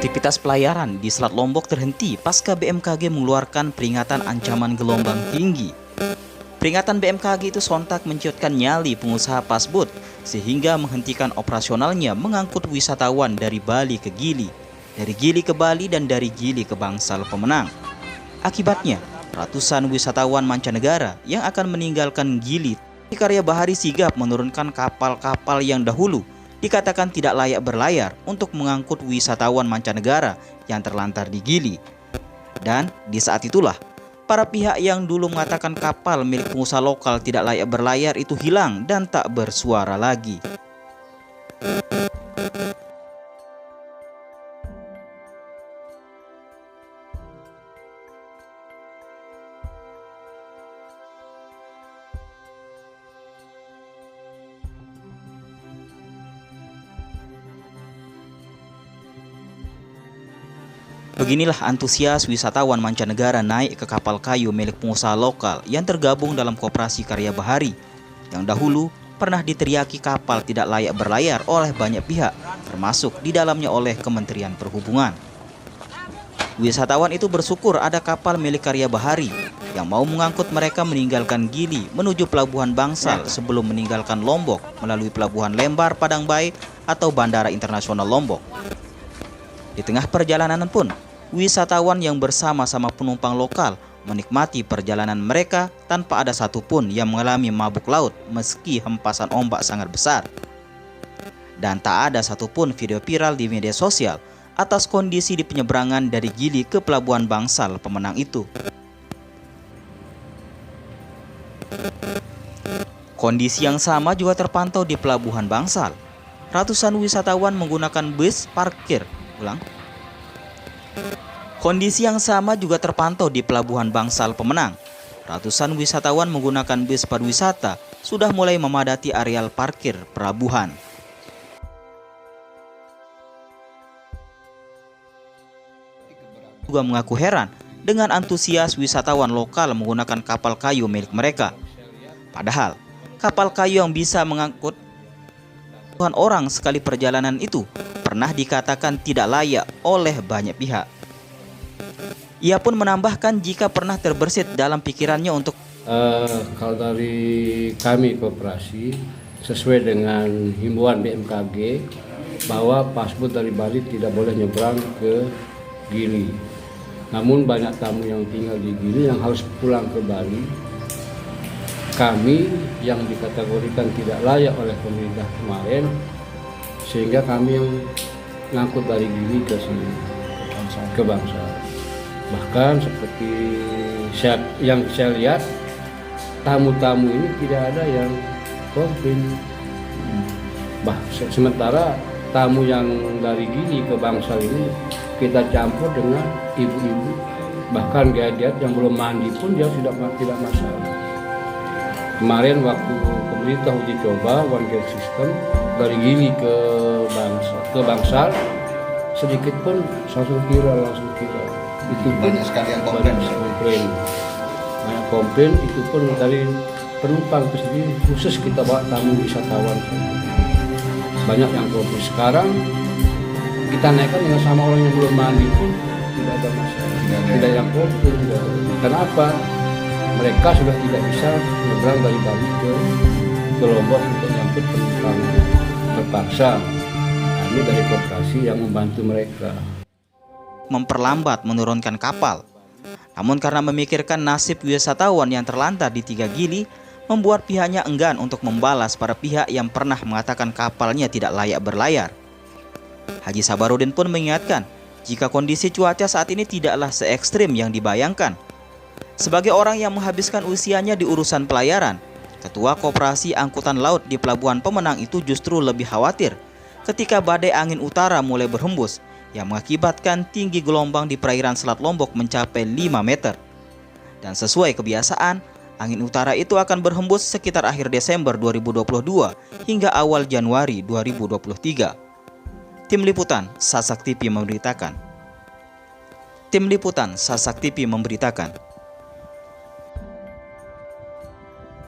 Aktivitas pelayaran di Selat Lombok terhenti pasca BMKG mengeluarkan peringatan ancaman gelombang tinggi. Peringatan BMKG itu sontak menciutkan nyali pengusaha pasbut sehingga menghentikan operasionalnya mengangkut wisatawan dari Bali ke Gili, dari Gili ke Bali dan dari Gili ke Bangsal Pemenang. Akibatnya, ratusan wisatawan mancanegara yang akan meninggalkan Gili. Karya Bahari sigap menurunkan kapal-kapal yang dahulu dikatakan tidak layak berlayar untuk mengangkut wisatawan mancanegara yang terlantar di Gili. Dan di saat itulah, para pihak yang dulu mengatakan kapal milik pengusaha lokal tidak layak berlayar itu hilang dan tak bersuara lagi. Beginilah antusias wisatawan mancanegara naik ke kapal kayu milik pengusaha lokal yang tergabung dalam Koperasi Karya Bahari, yang dahulu pernah diteriaki kapal tidak layak berlayar oleh banyak pihak, termasuk di dalamnya oleh Kementerian Perhubungan. Wisatawan itu bersyukur ada kapal milik Karya Bahari yang mau mengangkut mereka meninggalkan Gili menuju Pelabuhan Bangsal sebelum meninggalkan Lombok melalui Pelabuhan Lembar Padang Bae atau Bandara Internasional Lombok. Di tengah perjalanan pun, wisatawan yang bersama-sama penumpang lokal menikmati perjalanan mereka tanpa ada satupun yang mengalami mabuk laut meski hempasan ombak sangat besar. Dan tak ada satupun video viral di media sosial atas kondisi di penyeberangan dari Gili ke Pelabuhan Bangsal Pemenang itu. Kondisi yang sama juga terpantau di Pelabuhan Bangsal. Ratusan wisatawan menggunakan bus parkir. Kondisi yang sama juga terpantau di Pelabuhan Bangsal Pemenang. Ratusan wisatawan menggunakan bus pariwisata sudah mulai memadati areal parkir pelabuhan. Juga mengaku heran dengan antusias wisatawan lokal menggunakan kapal kayu milik mereka. Padahal, kapal kayu yang bisa mengangkut puluhan orang sekali perjalanan itu pernah dikatakan tidak layak oleh banyak pihak. Ia pun menambahkan jika pernah terbersit dalam pikirannya untuk kalau dari kami koperasi sesuai dengan himbauan BMKG bahwa pasbut dari Bali tidak boleh nyebrang ke Gili. Namun banyak tamu yang tinggal di Gili yang harus pulang ke Bali. Kami yang dikategorikan tidak layak oleh pemerintah kemarin, sehingga kami yang ngangkut dari Gili ke sini, ke Bangsal. Bahkan seperti yang saya lihat, tamu-tamu ini tidak ada yang komplain. Sementara tamu yang dari Gili ke Bangsal ini kita campur dengan ibu-ibu, bahkan gadget yang belum mandi pun dia tidak masalah. Kemarin waktu pemerintah uji coba one gate system dari Gili ke Bangsal, sedikit pun langsung viral. Itu banyak sekali yang komplain. Banyak komplain, itu pun dari penumpang itu sendiri, khusus kita bawa tamu wisatawan. Banyak yang komplain. Sekarang kita naikkan dengan sama orang yang belum mandi pun tidak ada masalah. Tidak yang komplain. Kenapa? Mereka sudah tidak bisa menyeberang dari Bali ke Lombok untuk menyambut penumpang. Terpaksa kami dari koperasi yang membantu mereka. Memperlambat menurunkan kapal. Namun karena memikirkan nasib wisatawan yang terlantar di 3 Gili, membuat pihaknya enggan untuk membalas para pihak yang pernah mengatakan kapalnya tidak layak berlayar. Haji Sabarudin pun mengingatkan, jika kondisi cuaca saat ini tidaklah se-ekstrim yang dibayangkan. Sebagai orang yang menghabiskan usianya di urusan pelayaran, Ketua Koperasi Angkutan Laut di Pelabuhan Pemenang itu justru lebih khawatir ketika badai angin utara mulai berhembus yang mengakibatkan tinggi gelombang di perairan Selat Lombok mencapai 5 meter. Dan sesuai kebiasaan, angin utara itu akan berhembus sekitar akhir Desember 2022 hingga awal Januari 2023. Tim Liputan Sasak TV memberitakan.